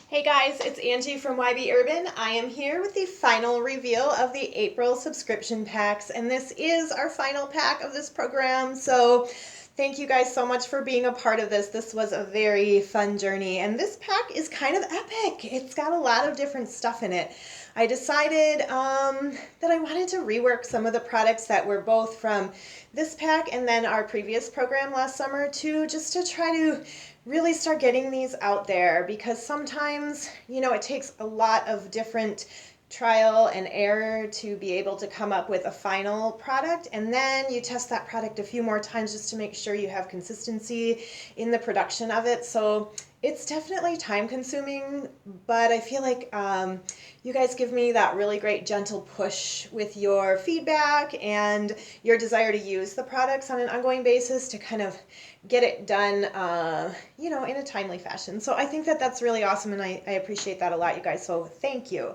Hey guys, it's Angie from YB Urban. I am here with the final reveal of the April subscription packs, and this is our final pack of this program. So thank you guys so much for being a part of this. This was a very fun journey, and this pack is kind of epic. It's got a lot of different stuff in it. I decided that I wanted to rework some of the products that were both from this pack and then our previous program last summer too, just to try to really start getting these out there, because sometimes, it takes a lot of different trial and error to be able to come up with a final product, and then you test that product a few more times just to make sure you have consistency in the production of it. So it's definitely time consuming, but I feel like you guys give me that really great gentle push with your feedback and your desire to use the products on an ongoing basis to kind of get it done, in a timely fashion. So I think that that's really awesome, and I appreciate that a lot, you guys. So thank you.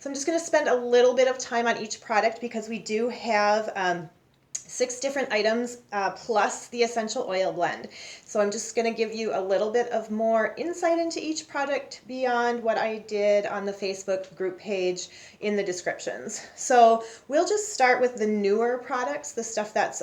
So I'm just going to spend a little bit of time on each product because we do have 6 different items plus the essential oil blend. So I'm just going to give you a little bit of more insight into each product beyond what I did on the Facebook group page in the descriptions. So we'll just start with the newer products, the stuff that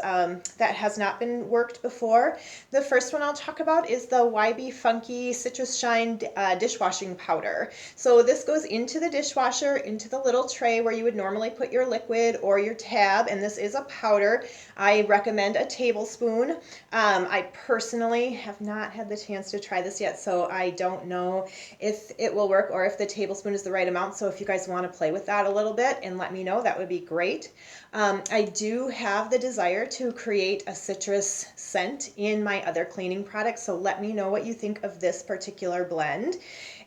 has not been worked before. The first one I'll talk about is the YB Funky Citrus Shine dishwashing powder. So this goes into the dishwasher, into the little tray where you would normally put your liquid or your tab, and this is a powder. I recommend a tablespoon. I personally have not had the chance to try this yet, so I don't know if it will work or if the tablespoon is the right amount. So if you guys want to play with that a little bit and let me know, that would be great. I do have the desire to create a citrus scent in my other cleaning products, so let me know what you think of this particular blend.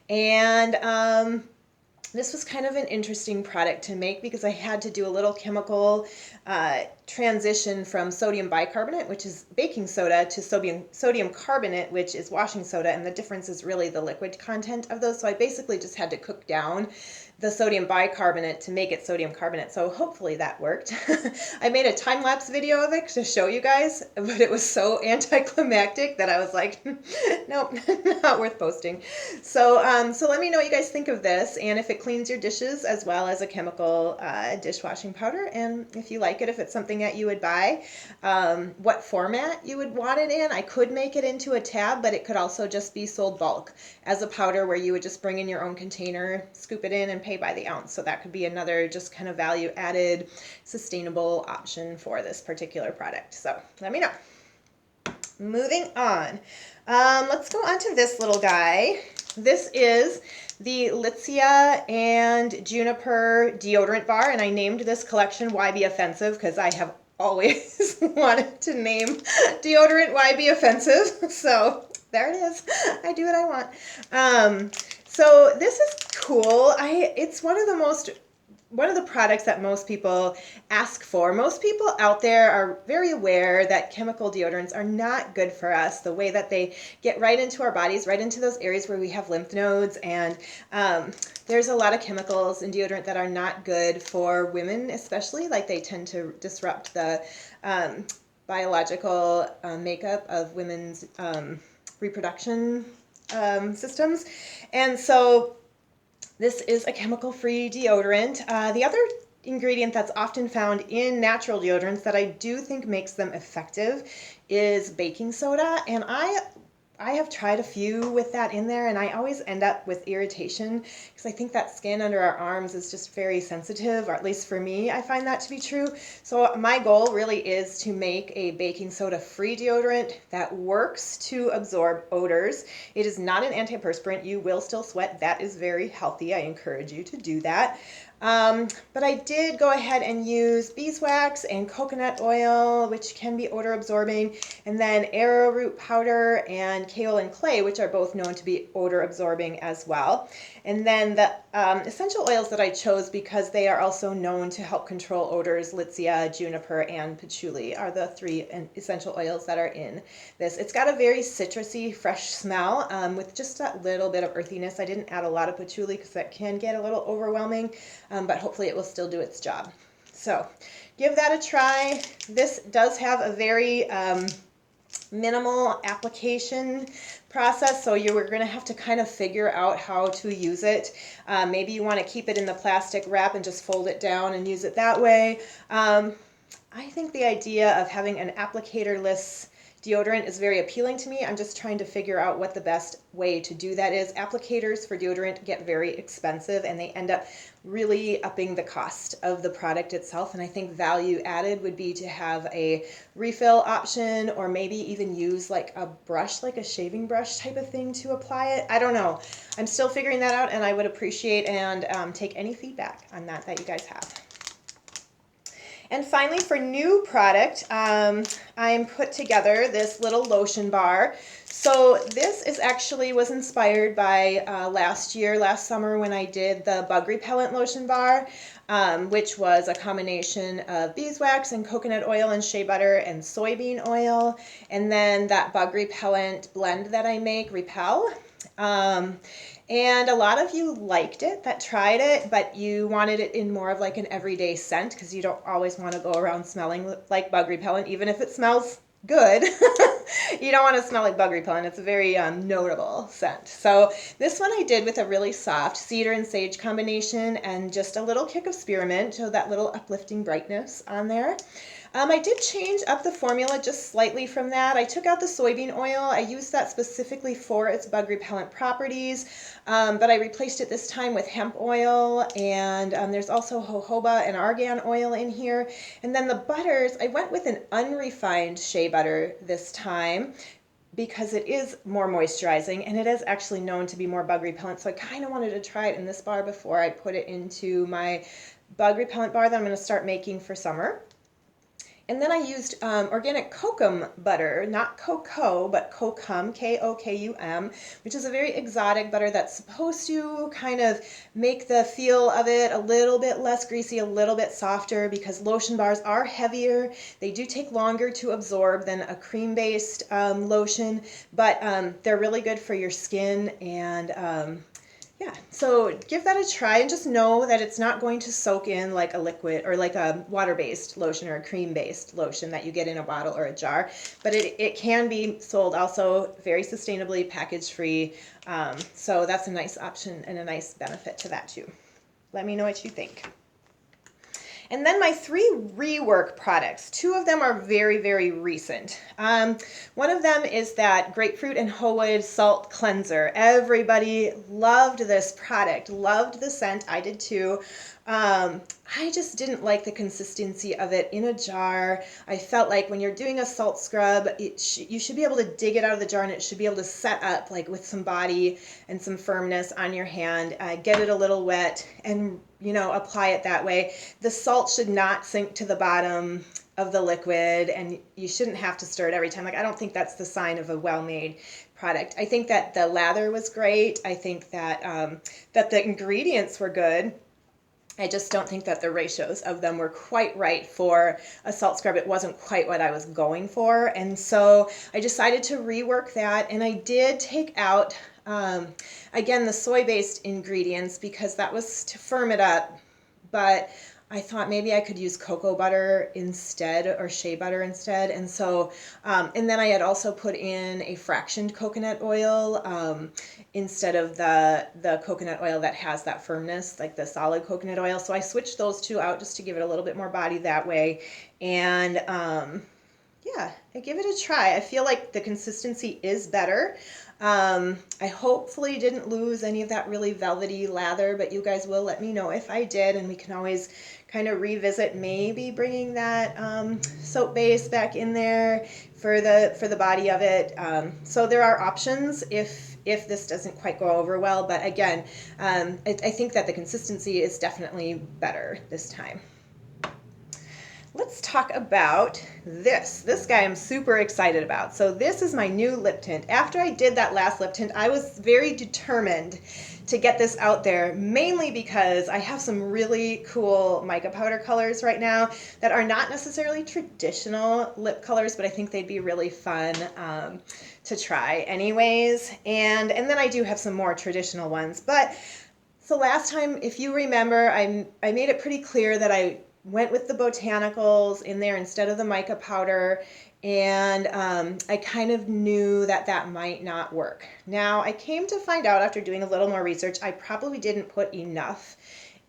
And this was kind of an interesting product to make because I had to do a little chemical transition from sodium bicarbonate, which is baking soda, to sodium carbonate, which is washing soda, and the difference is really the liquid content of those. So I basically just had to cook down the sodium bicarbonate to make it sodium carbonate. So hopefully that worked. I made a time-lapse video of it to show you guys, but it was so anticlimactic that I was like, nope, not worth posting. So let me know what you guys think of this, and if it cleans your dishes as well as a chemical dishwashing powder, and if you like it, if it's something that you would buy, what format you would want it in. I could make it into a tab, but it could also just be sold bulk as a powder where you would just bring in your own container, scoop it in, and pay by the ounce. So that could be another just kind of value added sustainable option for this particular product. So let me know. Moving on. Let's go on to this little guy. This is the Litsea and Juniper deodorant bar, and I named this collection YB Offensive because I have always wanted to name deodorant YB Offensive. So there it is. I do what I want. So this is cool. It's one of the products that most people ask for. Most people out there are very aware that chemical deodorants are not good for us, the way that they get right into our bodies, right into those areas where we have lymph nodes, and there's a lot of chemicals in deodorant that are not good for women, especially. Like, they tend to disrupt the biological makeup of women's reproduction systems. And so this is a chemical-free deodorant. The other ingredient that's often found in natural deodorants that I do think makes them effective is baking soda. And I have tried a few with that in there, and I always end up with irritation because I think that skin under our arms is just very sensitive, or at least for me, I find that to be true. So my goal really is to make a baking soda free deodorant that works to absorb odors. It is not an antiperspirant. You will still sweat. That is very healthy. I encourage you to do that. But I did go ahead and use beeswax and coconut oil, which can be odor absorbing, and then arrowroot powder and kaolin and clay, which are both known to be odor absorbing as well. And then the essential oils that I chose, because they are also known to help control odors, Litsea, juniper, and patchouli are the 3 essential oils that are in this. It's got a very citrusy, fresh smell with just a little bit of earthiness. I didn't add a lot of patchouli because that can get a little overwhelming. But hopefully it will still do its job. So give that a try. This does have a very minimal application process, so you're going to have to kind of figure out how to use it. Maybe you want to keep it in the plastic wrap and just fold it down and use it that way. I think the idea of having an applicator-less deodorant is very appealing to me. I'm just trying to figure out what the best way to do that is. Applicators for deodorant get very expensive and they end up really upping the cost of the product itself. And I think value added would be to have a refill option, or maybe even use like a brush, like a shaving brush type of thing to apply it. I don't know. I'm still figuring that out, and I would appreciate and take any feedback on that you guys have. And finally, for new product, I'm put together this little lotion bar. So this was inspired by last summer when I did the bug repellent lotion bar, which was a combination of beeswax and coconut oil and shea butter and soybean oil. And then that bug repellent blend that I make, Repel. And a lot of you liked it that tried it, but you wanted it in more of like an everyday scent, because you don't always want to go around smelling like bug repellent, even if it smells good. You don't want to smell like bug repellent. It's a very notable scent. So this one I did with a really soft cedar and sage combination and just a little kick of spearmint, so that little uplifting brightness on there. I did change up the formula just slightly from that. I took out the soybean oil. I used that specifically for its bug repellent properties, but I replaced it this time with hemp oil, and there's also jojoba and argan oil in here. And then the butters, I went with an unrefined shea butter this time because it is more moisturizing and it is actually known to be more bug repellent. So I kind of wanted to try it in this bar before I put it into my bug repellent bar that I'm going to start making for summer. And then I used organic kokum butter, not cocoa, but kokum, K-O-K-U-M, which is a very exotic butter that's supposed to kind of make the feel of it a little bit less greasy, a little bit softer, because lotion bars are heavier. They do take longer to absorb than a cream-based lotion, but they're really good for your skin, and yeah, so give that a try, and just know that it's not going to soak in like a liquid or like a water-based lotion or a cream-based lotion that you get in a bottle or a jar. But it can be sold also very sustainably, package-free. So that's a nice option and a nice benefit to that too. Let me know what you think. And then my 3 rework products. 2 of them are very, very recent. One of them is that grapefruit and Howood salt cleanser. Everybody loved this product, loved the scent. I did too. I just didn't like the consistency of it in a jar. I felt like when you're doing a salt scrub, you should be able to dig it out of the jar and it should be able to set up like with some body and some firmness on your hand. Get it a little wet and apply it that way. The salt should not sink to the bottom of the liquid, and you shouldn't have to stir it every time. Like, I don't think that's the sign of a well-made product. I think that the lather was great. I think that that the ingredients were good. I just don't think that the ratios of them were quite right for a salt scrub. It wasn't quite what I was going for. And so I decided to rework that. And I did take out, again, the soy-based ingredients because that was to firm it up. But I thought maybe I could use cocoa butter instead, or shea butter instead. And so, and then I had also put in a fractioned coconut oil instead of the coconut oil that has that firmness, like the solid coconut oil. So I switched those 2 out just to give it a little bit more body that way. And yeah, I give it a try. I feel like the consistency is better. I hopefully didn't lose any of that really velvety lather, but you guys will let me know if I did, and we can always kind of revisit maybe bringing that soap base back in there for the body of it. So there are options if this doesn't quite go over well, but again, I think that the consistency is definitely better this time. Let's talk about this. This guy I'm super excited about. So this is my new lip tint. After I did that last lip tint, I was very determined to get this out there, mainly because I have some really cool mica powder colors right now that are not necessarily traditional lip colors, but I think they'd be really fun to try anyways. And then I do have some more traditional ones. But so last time, if you remember, I made it pretty clear that I went with the botanicals in there instead of the mica powder, And I kind of knew that that might not work. Now, I came to find out after doing a little more research, I probably didn't put enough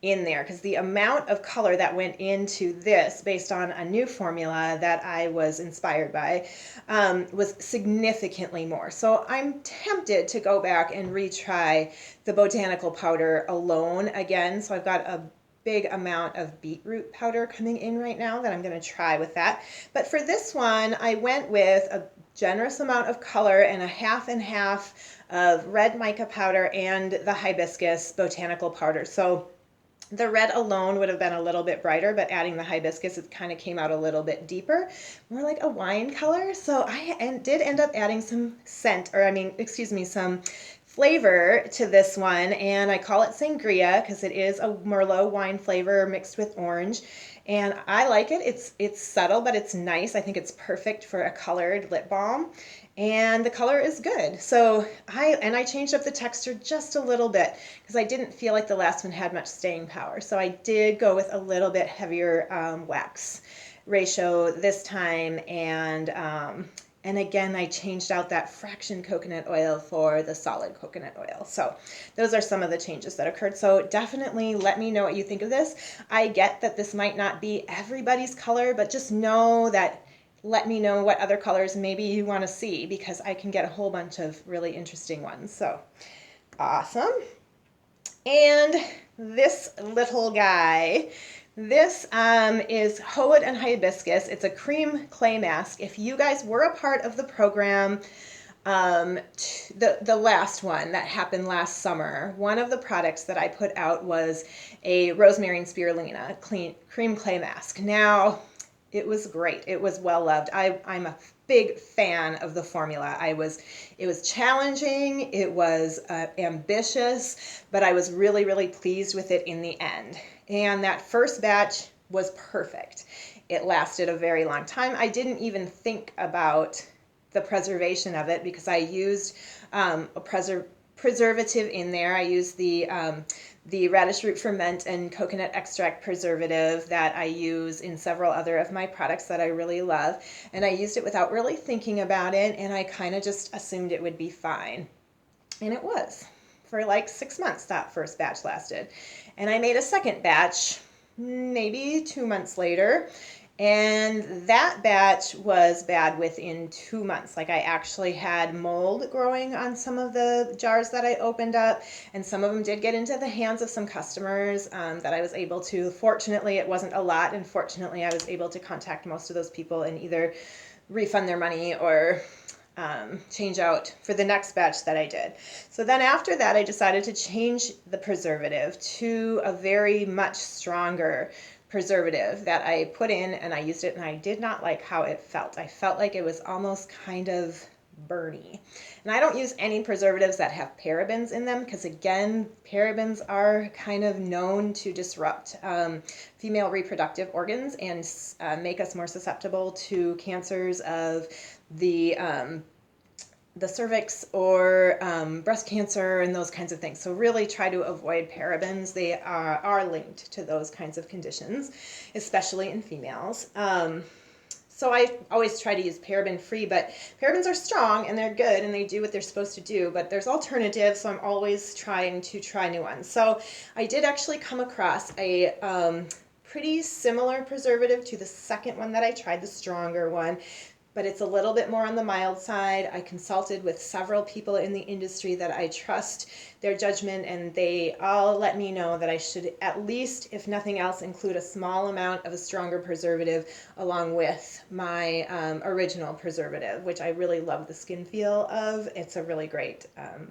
in there because the amount of color that went into this based on a new formula that I was inspired by was significantly more. So I'm tempted to go back and retry the botanical powder alone again. So I've got a big amount of beetroot powder coming in right now that I'm going to try with that. But for this one, I went with a generous amount of color and a half and half of red mica powder and the hibiscus botanical powder. So the red alone would have been a little bit brighter, but adding the hibiscus, it kind of came out a little bit deeper, more like a wine color. So I did end up adding some some flavor to this one, and I call it sangria because it is a Merlot wine flavor mixed with orange. And I like it. It's subtle, but it's nice. I think it's perfect for a colored lip balm. And the color is good. So I changed up the texture just a little bit because I didn't feel like the last one had much staying power. So I did go with a little bit heavier wax ratio this time. And again, I changed out that fraction coconut oil for the solid coconut oil. So those are some of the changes that occurred. So definitely let me know what you think of this. I get that this might not be everybody's color, but just know that let me know what other colors maybe you want to see because I can get a whole bunch of really interesting ones. So awesome. And this little guy, this is Hoed and Hibiscus. It's a cream clay mask. If you guys were a part of the program, the last one that happened last summer, one of the products that I put out was a rosemary and spirulina cream clay mask. Now, it was great. It was well loved. I'm a big fan of the formula. It was challenging. It was ambitious, but I was really, really pleased with it in the end. And that first batch was perfect. It lasted a very long time. I didn't even think about the preservation of it because I used a preservative in there. I used the radish root ferment and coconut extract preservative that I use in several other of my products that I really love. And I used it without really thinking about it, and I kind of just assumed it would be fine. And it was. For like 6 months that first batch lasted. And I made a second batch maybe 2 months later. And that batch was bad within 2 months. Like I actually had mold growing on some of the jars that I opened up, and some of them did get into the hands of some customers that I was able to. Fortunately, it wasn't a lot, and fortunately, I was able to contact most of those people and either refund their money or change out for the next batch that I did. So then after that, I decided to change the preservative to a very much stronger preservative that I put in, and I used it, and I did not like how it felt. I felt like it was almost kind of burny. And I don't use any preservatives that have parabens in them because, again, parabens are kind of known to disrupt female reproductive organs and make us more susceptible to cancers of the cervix or breast cancer and those kinds of things. So really try to avoid parabens. They are linked to those kinds of conditions, especially in females. So I always try to use paraben-free, but parabens are strong and they're good and they do what they're supposed to do, but there's alternatives, so I'm always trying to try new ones. So I did actually come across a pretty similar preservative to the second one that I tried, the stronger one, but it's a little bit more on the mild side. I consulted with several people in the industry that I trust their judgment, and they all let me know that I should at least, if nothing else, include a small amount of a stronger preservative along with my original preservative, which I really love the skin feel of. It's a really great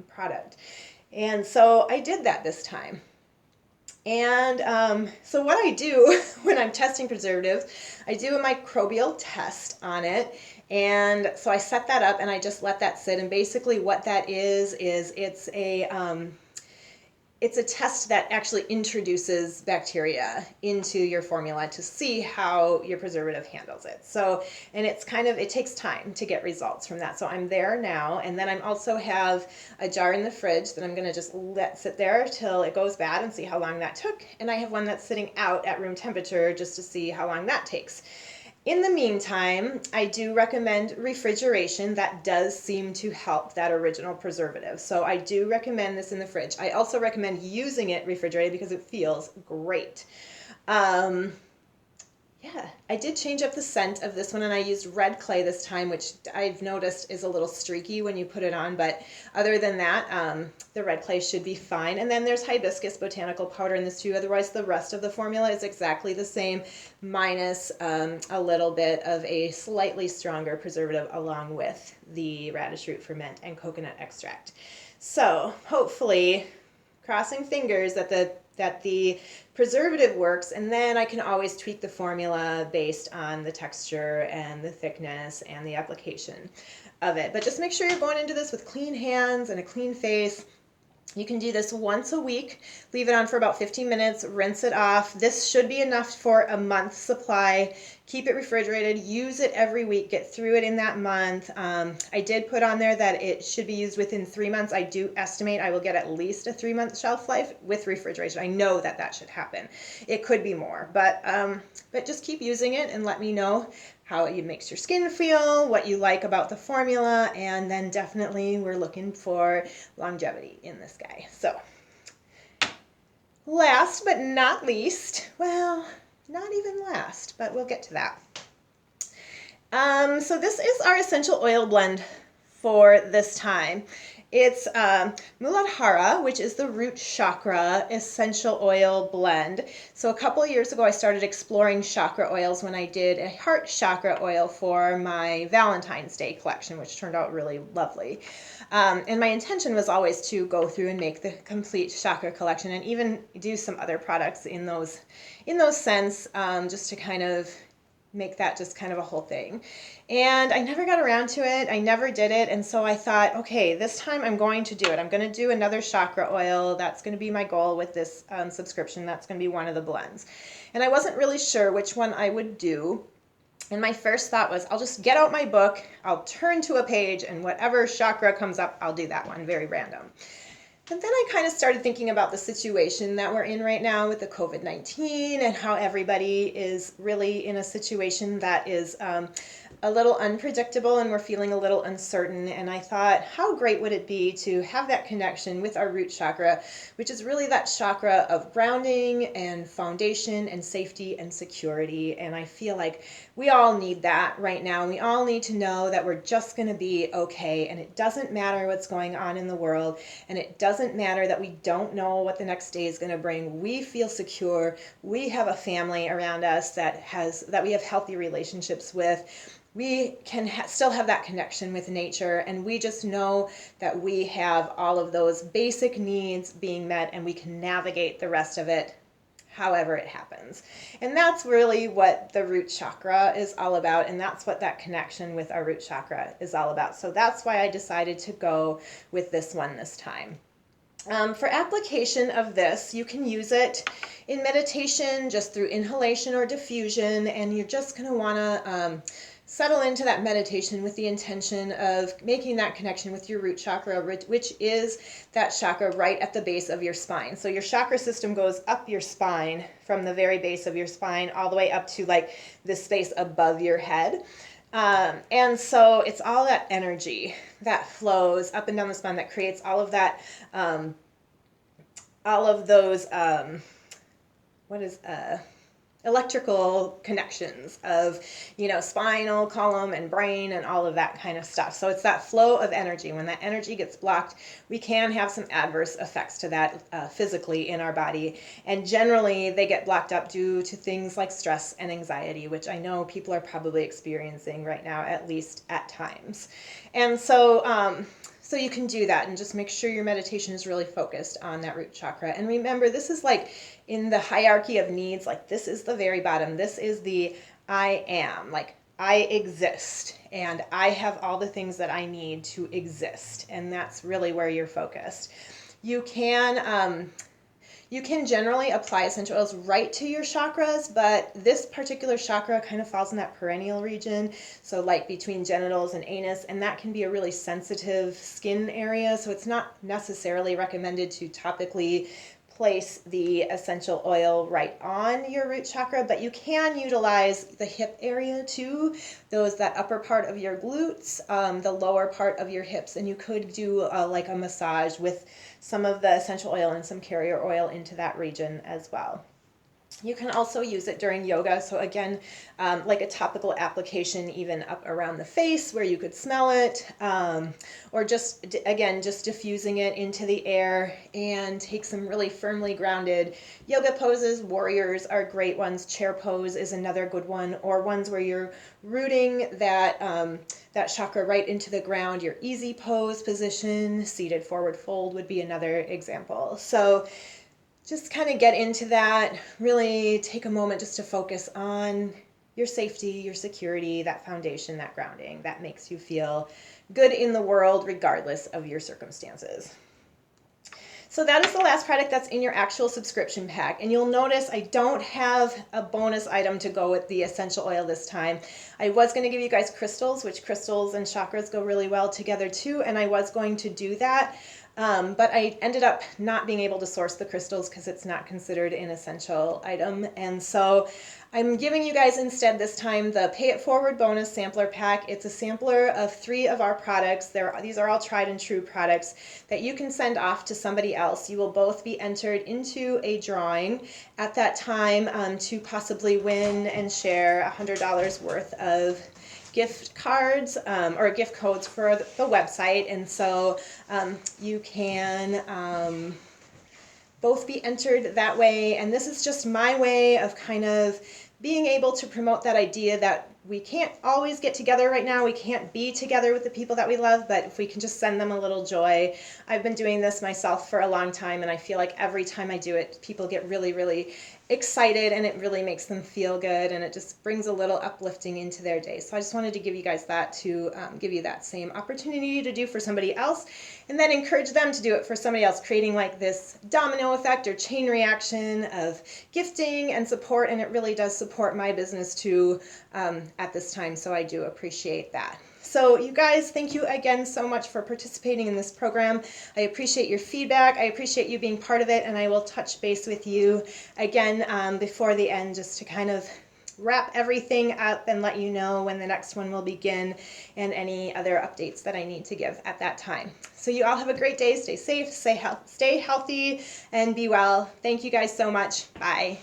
product. And so I did that this time. And so what I do when I'm testing preservatives, I do a microbial test on it. And so I set that up and I just let that sit. And basically what that is it's a test that actually introduces bacteria into your formula to see how your preservative handles it. So, and it's it takes time to get results from that. So I'm there now, and then I also have a jar in the fridge that I'm going to just let sit there till it goes bad and see how long that took. And I have one that's sitting out at room temperature just to see how long that takes. In the meantime, I do recommend refrigeration. That does seem to help that original preservative. So I do recommend this in the fridge. I also recommend using it refrigerated because it feels great. Um, yeah, I did change up the scent of this one, and I used red clay this time, which I've noticed is a little streaky when you put it on, but other than that, the red clay should be fine. And then there's hibiscus botanical powder in this too. Otherwise, the rest of the formula is exactly the same, minus a little bit of a slightly stronger preservative along with the radish root ferment and coconut extract. So hopefully, crossing fingers that the preservative works, and then I can always tweak the formula based on the texture and the thickness and the application of it. But just make sure you're going into this with clean hands and a clean face. You can do this once a week, leave it on for about 15 minutes, rinse it off. This should be enough for a month's supply. Keep it refrigerated, use it every week, get through it in that month. I did put on there that it should be used within 3 months. I do estimate I will get at least a 3-month shelf life with refrigeration. I know that that should happen. It could be more, but just keep using it and let me know how it makes your skin feel, what you like about the formula, and then definitely we're looking for longevity in this guy. So last but not least, well, not even last, but we'll get to that. So this is our essential oil blend for this time. It's Muladhara, which is the root chakra essential oil blend. So a couple of years ago, I started exploring chakra oils when I did a heart chakra oil for my Valentine's Day collection, which turned out really lovely. And my intention was always to go through and make the complete chakra collection and even do some other products in those scents, just to kind of make that just kind of a whole thing. And I never got around to it. I never did it. And so I thought, okay, this time I'm going to do it. I'm going to do another chakra oil. That's going to be my goal with this subscription. That's going to be one of the blends. And I wasn't really sure which one I would do. And my first thought was, I'll just get out my book, I'll turn to a page, and whatever chakra comes up, I'll do that one. Very random. But then I kind of started thinking about the situation that we're in right now with the COVID-19 and how everybody is really in a situation that is a little unpredictable, and we're feeling a little uncertain. And I thought, how great would it be to have that connection with our root chakra, which is really that chakra of grounding and foundation and safety and security. And I feel like we all need that right now. We all need to know that we're just going to be okay, and it doesn't matter what's going on in the world, and it doesn't matter that we don't know what the next day is going to bring. We feel secure. We have a family around us that we have healthy relationships with. We can still have that connection with nature, and we just know that we have all of those basic needs being met, and we can navigate the rest of it however it happens. And that's really what the root chakra is all about, and that's what that connection with our root chakra is all about. So that's why I decided to go with this one this time. For application of this, you can use it in meditation just through inhalation or diffusion, and you're just going to want to settle into that meditation with the intention of making that connection with your root chakra, which is that chakra right at the base of your spine. So your chakra system goes up your spine from the very base of your spine all the way up to like this space above your head. And so it's all that energy that flows up and down the spine that creates all of that, all of those, electrical connections of, spinal column and brain and all of that kind of stuff. So it's that flow of energy. When that energy gets blocked, we can have some adverse effects to that physically in our body. And generally they get blocked up due to things like stress and anxiety, which I know people are probably experiencing right now, at least at times. And so, so you can do that and just make sure your meditation is really focused on that root chakra. And remember, this is like in the hierarchy of needs, like this is the very bottom. This is the I am, like I exist and I have all the things that I need to exist. And that's really where you're focused. You can generally apply essential oils right to your chakras, but this particular chakra kind of falls in that perennial region, so like between genitals and anus, and that can be a really sensitive skin area, so it's not necessarily recommended to topically place the essential oil right on your root chakra, but you can utilize the hip area too, that upper part of your glutes, the lower part of your hips, and you could do like a massage with some of the essential oil and some carrier oil into that region as well. You can also use it during yoga. So again, like a topical application, even up around the face where you could smell it, or just diffusing it into the air, and take some really firmly grounded yoga poses. Warriors are great ones. Chair pose is another good one, or ones where you're rooting that chakra right into the ground. Your easy pose position, seated forward fold would be another example. So just kind of get into that. Really take a moment just to focus on your safety, your security, that foundation, that grounding that makes you feel good in the world regardless of your circumstances. So that is the last product that's in your actual subscription pack. And you'll notice I don't have a bonus item to go with the essential oil this time. I was going to give you guys crystals, which crystals and chakras go really well together too, and I was going to do that. But I ended up not being able to source the crystals because it's not considered an essential item. And so I'm giving you guys instead this time the Pay It Forward bonus sampler pack. It's a sampler of 3 of our products. These are all tried and true products that you can send off to somebody else. You will both be entered into a drawing at that time to possibly win and share $100 worth of gift cards or gift codes for the website. And so you can both be entered that way. And this is just my way of kind of being able to promote that idea that we can't always get together right now. We can't be together with the people that we love, but if we can just send them a little joy. I've been doing this myself for a long time, and I feel like every time I do it, people get really, really excited, and it really makes them feel good, and it just brings a little uplifting into their day. So I just wanted to give you guys that, to give you that same opportunity to do for somebody else, and then encourage them to do it for somebody else, creating like this domino effect or chain reaction of gifting and support. And it really does support my business too at this time, so I do appreciate that. So you guys, thank you again so much for participating in this program. I appreciate your feedback. I appreciate you being part of it, and I will touch base with you again before the end, just to kind of wrap everything up and let you know when the next one will begin and any other updates that I need to give at that time. So you all have a great day. Stay safe, stay healthy, and be well. Thank you guys so much. Bye.